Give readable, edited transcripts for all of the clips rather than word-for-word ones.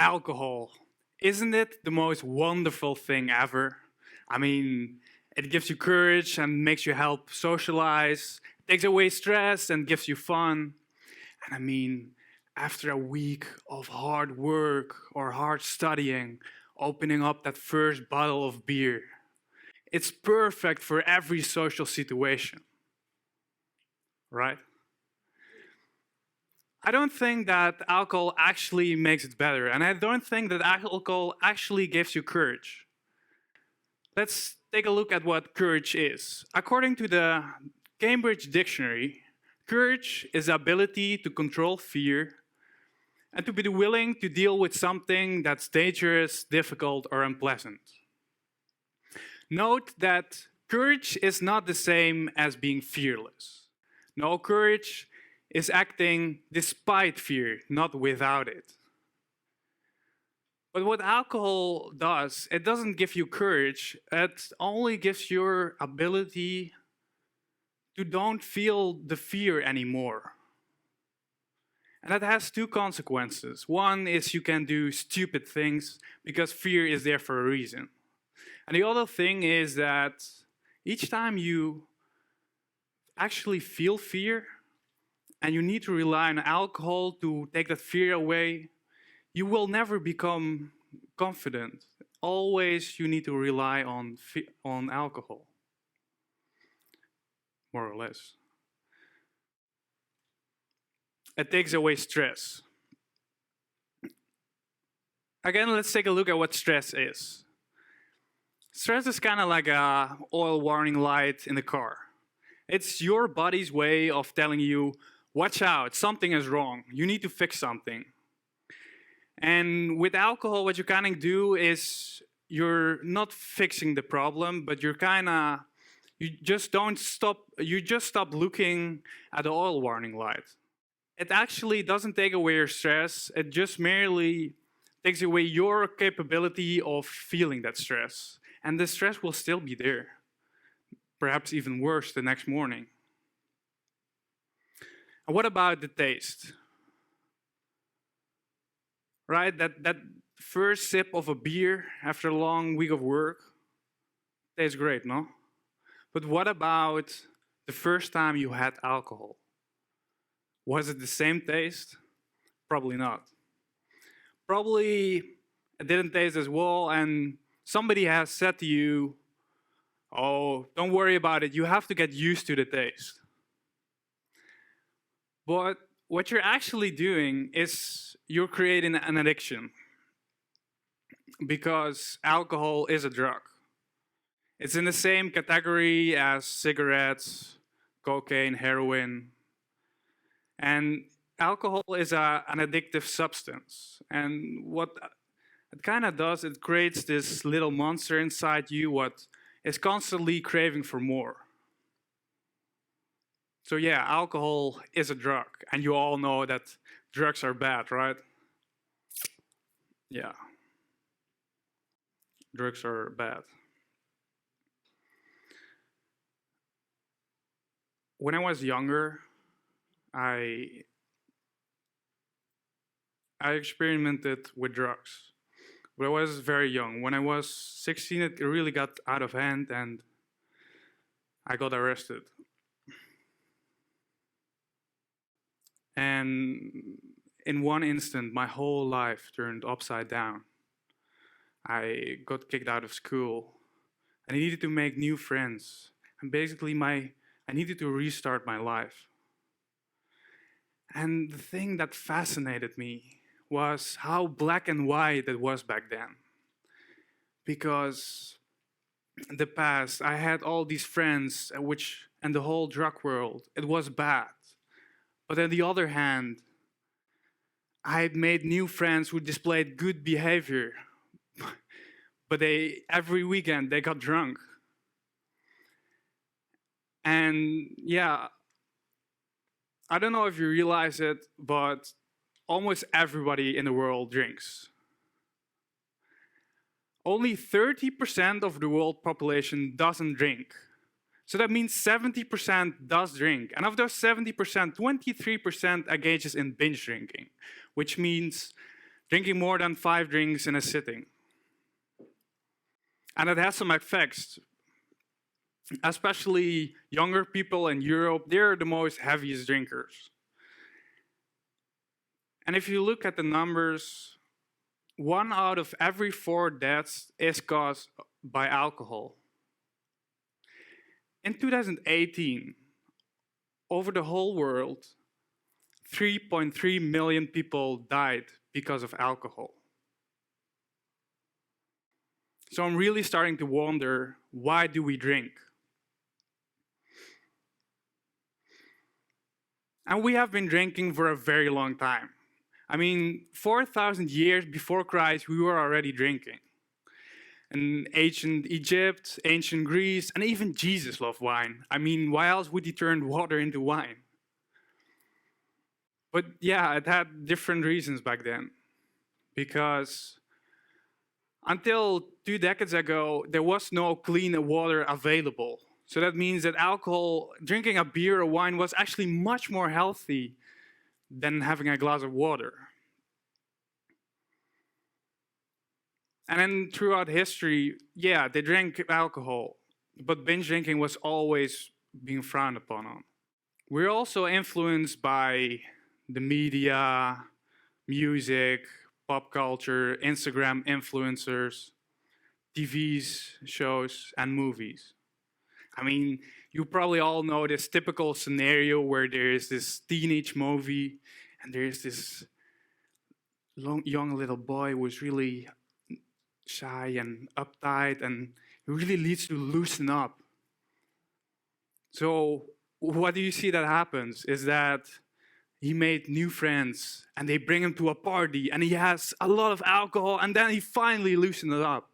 Alcohol. Isn't it the most wonderful thing ever? I mean, it gives you courage and makes you help socialize, takes away stress and gives you fun. And I mean, after a week of hard work or hard studying, opening up that first bottle of beer, it's perfect for every social situation, right? I don't think that alcohol actually makes it better, and I don't think that alcohol actually gives you courage. Let's take a look at what courage is. According to the Cambridge Dictionary, courage is the ability to control fear and to be willing to deal with something that's dangerous, difficult, or unpleasant. Note that courage is not the same as being fearless. No, courage is acting despite fear, not without it. But what alcohol does, it doesn't give you courage, it only gives your ability to don't feel the fear anymore. And that has two consequences. One is you can do stupid things because fear is there for a reason. And the other thing is that each time you actually feel fear and you need to rely on alcohol to take that fear away, you will never become confident. Always you need to rely on alcohol, more or less. It takes away stress. Again, let's take a look at what stress is. Stress is kind of like a oil warning light in the car. It's your body's way of telling you, watch out, something is wrong. You need to fix something. And with alcohol, what you kind of do is you're not fixing the problem, but you just stop looking at the oil warning light. It actually doesn't take away your stress. It just merely takes away your capability of feeling that stress. And the stress will still be there. Perhaps even worse the next morning. And what about the taste? Right? That first sip of a beer after a long week of work tastes great, no? But what about the first time you had alcohol? Was it the same taste? Probably not. Probably it didn't taste as well, and somebody has said to you, oh, don't worry about it, you have to get used to the taste. But what you're actually doing is you're creating an addiction, because alcohol is a drug. It's in the same category as cigarettes, cocaine, heroin. And alcohol is an addictive substance. And what it kind of does, it creates this little monster inside you what is constantly craving for more. So yeah, alcohol is a drug. And you all know that drugs are bad, right? Yeah. Drugs are bad. When I was younger, I experimented with drugs, but I was very young. When I was 16, it really got out of hand and I got arrested. And in one instant, my whole life turned upside down. I got kicked out of school. I needed to make new friends. And basically, I needed to restart my life. And the thing that fascinated me was how black and white it was back then. Because in the past, I had all these friends, and the whole drug world, it was bad. But on the other hand, I made new friends who displayed good behavior. But every weekend, they got drunk. And yeah, I don't know if you realize it, but almost everybody in the world drinks. Only 30% of the world population doesn't drink. So that means 70% does drink. And of those 70%, 23% engages in binge drinking, which means drinking more than 5 drinks in a sitting. And it has some effects. Especially younger people in Europe, they're the most heaviest drinkers. And if you look at the numbers, 1 out of every 4 deaths is caused by alcohol. In 2018, over the whole world, 3.3 million people died because of alcohol. So I'm really starting to wonder, why do we drink? And we have been drinking for a very long time. I mean, 4,000 years before Christ, we were already drinking. In ancient Egypt, ancient Greece, and even Jesus loved wine. I mean, why else would he turn water into wine? But yeah, it had different reasons back then. Because until 2 decades ago, there was no clean water available. So that means that drinking a beer or wine was actually much more healthy than having a glass of water. And then throughout history, yeah, they drank alcohol, but binge drinking was always being frowned upon. We're also influenced by the media, music, pop culture, Instagram influencers, TV shows, and movies. I mean, you probably all know this typical scenario where there is this teenage movie and there's this young little boy who is really shy and uptight, and it really leads to loosen up. So what do you see that happens is that he made new friends and they bring him to a party and he has a lot of alcohol and then he finally loosens it up.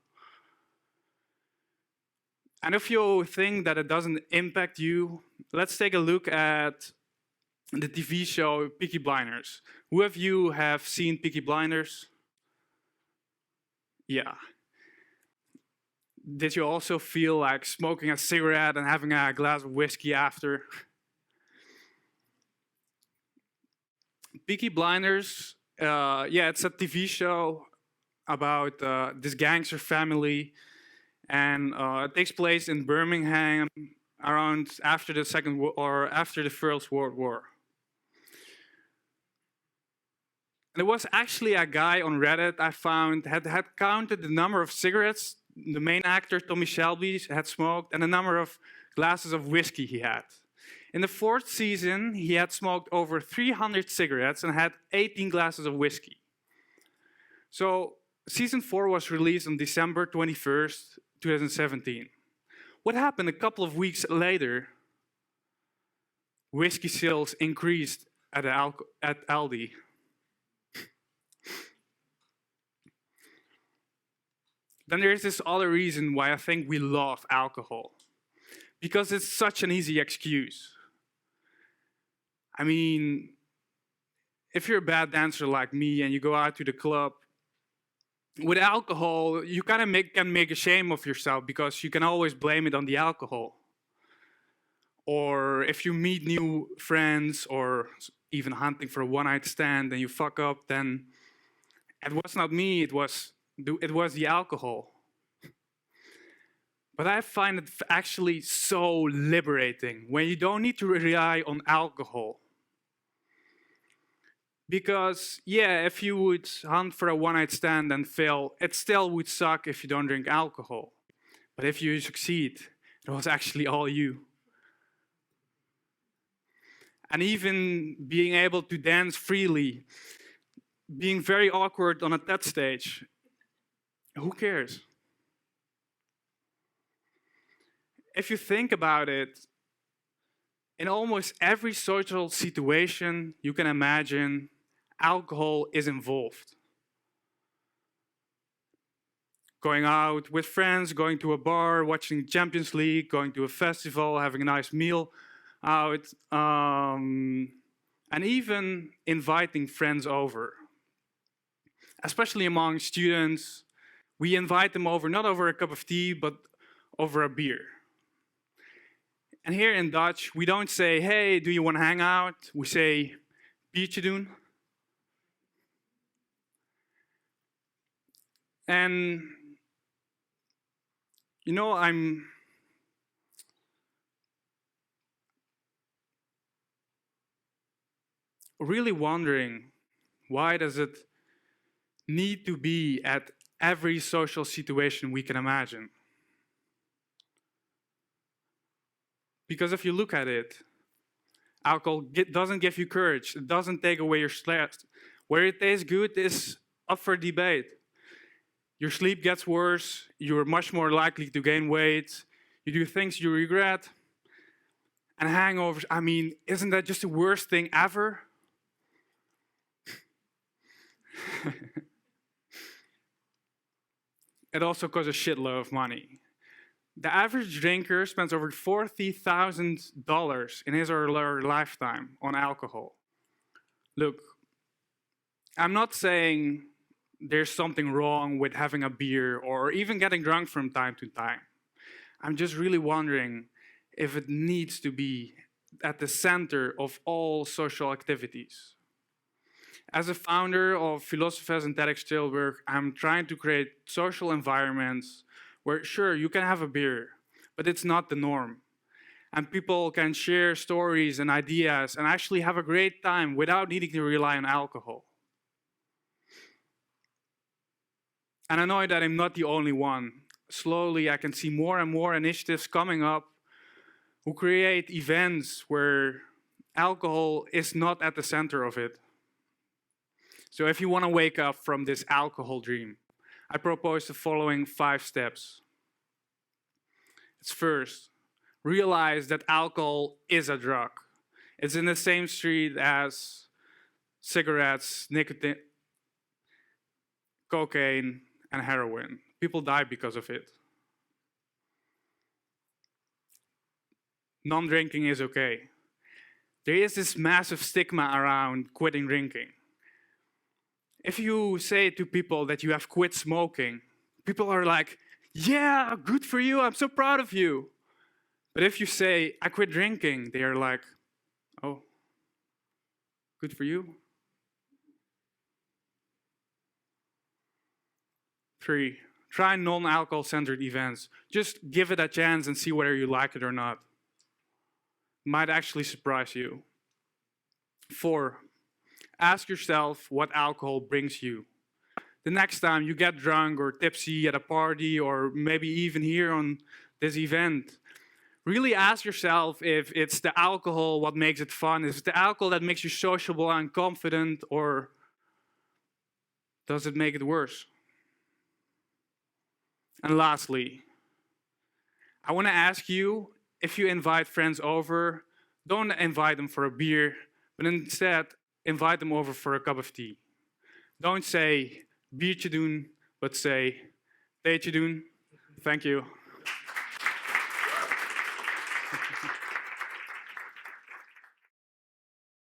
And if you think that it doesn't impact you, let's take a look at the TV show Peaky Blinders. Who of you have seen Peaky Blinders? Yeah. Did you also feel like smoking a cigarette and having a glass of whiskey after? Peaky Blinders, it's a TV show about this gangster family, and it takes place in Birmingham around after the First World War. There was actually a guy on Reddit I found had counted the number of cigarettes the main actor Tommy Shelby had smoked and the number of glasses of whiskey he had. In the 4th season, he had smoked over 300 cigarettes and had 18 glasses of whiskey. So season 4 was released on December 21st, 2017. What happened a couple of weeks later? Whiskey sales increased at Aldi. Then there's this other reason why I think we love alcohol. Because it's such an easy excuse. I mean, if you're a bad dancer like me and you go out to the club, with alcohol, you kind of can make a shame of yourself because you can always blame it on the alcohol. Or if you meet new friends or even hunting for a one-night stand and you fuck up, then it was not me, it was the alcohol. But I find it actually so liberating when you don't need to rely on alcohol. Because, yeah, if you would hunt for a one-night stand and fail, it still would suck if you don't drink alcohol. But if you succeed, it was actually all you. And even being able to dance freely, being very awkward on a TED stage, who cares? If you think about it, in almost every social situation you can imagine, alcohol is involved. Going out with friends, going to a bar, watching Champions League, going to a festival, having a nice meal out, and even inviting friends over. Especially among students, we invite them over, not over a cup of tea, but over a beer. And here in Dutch, we don't say, hey, do you want to hang out? We say, biertje doen. And, I'm really wondering, why does it need to be at every social situation we can imagine? Because if you look at it, alcohol doesn't give you courage. It doesn't take away your stress. Where it tastes good is up for debate. Your sleep gets worse. You're much more likely to gain weight. You do things you regret. And hangovers, I mean, isn't that just the worst thing ever? It also costs a shitload of money. The average drinker spends over $40,000 in his or her lifetime on alcohol. Look, I'm not saying there's something wrong with having a beer or even getting drunk from time to time. I'm just really wondering if it needs to be at the center of all social activities. As a founder of ThePhilosophers and TEDxBUas, I'm trying to create social environments where, sure, you can have a beer, but it's not the norm. And people can share stories and ideas and actually have a great time without needing to rely on alcohol. And I know that I'm not the only one. Slowly, I can see more and more initiatives coming up who create events where alcohol is not at the center of it. So if you want to wake up from this alcohol dream, I propose the following 5 steps. It's first, realize that alcohol is a drug. It's in the same street as cigarettes, nicotine, cocaine, and heroin. People die because of it. Non-drinking is okay. There is this massive stigma around quitting drinking. If you say to people that you have quit smoking, people are like, yeah, good for you, I'm so proud of you. But if you say, I quit drinking, they are like, oh, good for you. 3, try non-alcohol centered events. Just give it a chance and see whether you like it or not. It might actually surprise you. 4, ask yourself what alcohol brings you. The next time you get drunk or tipsy at a party or maybe even here on this event, really ask yourself if it's the alcohol what makes it fun. Is it the alcohol that makes you sociable and confident, or does it make it worse? And lastly, I want to ask you, if you invite friends over, don't invite them for a beer, but instead invite them over for a cup of tea. Don't say biertje doen, but say theetje doen. Thank you.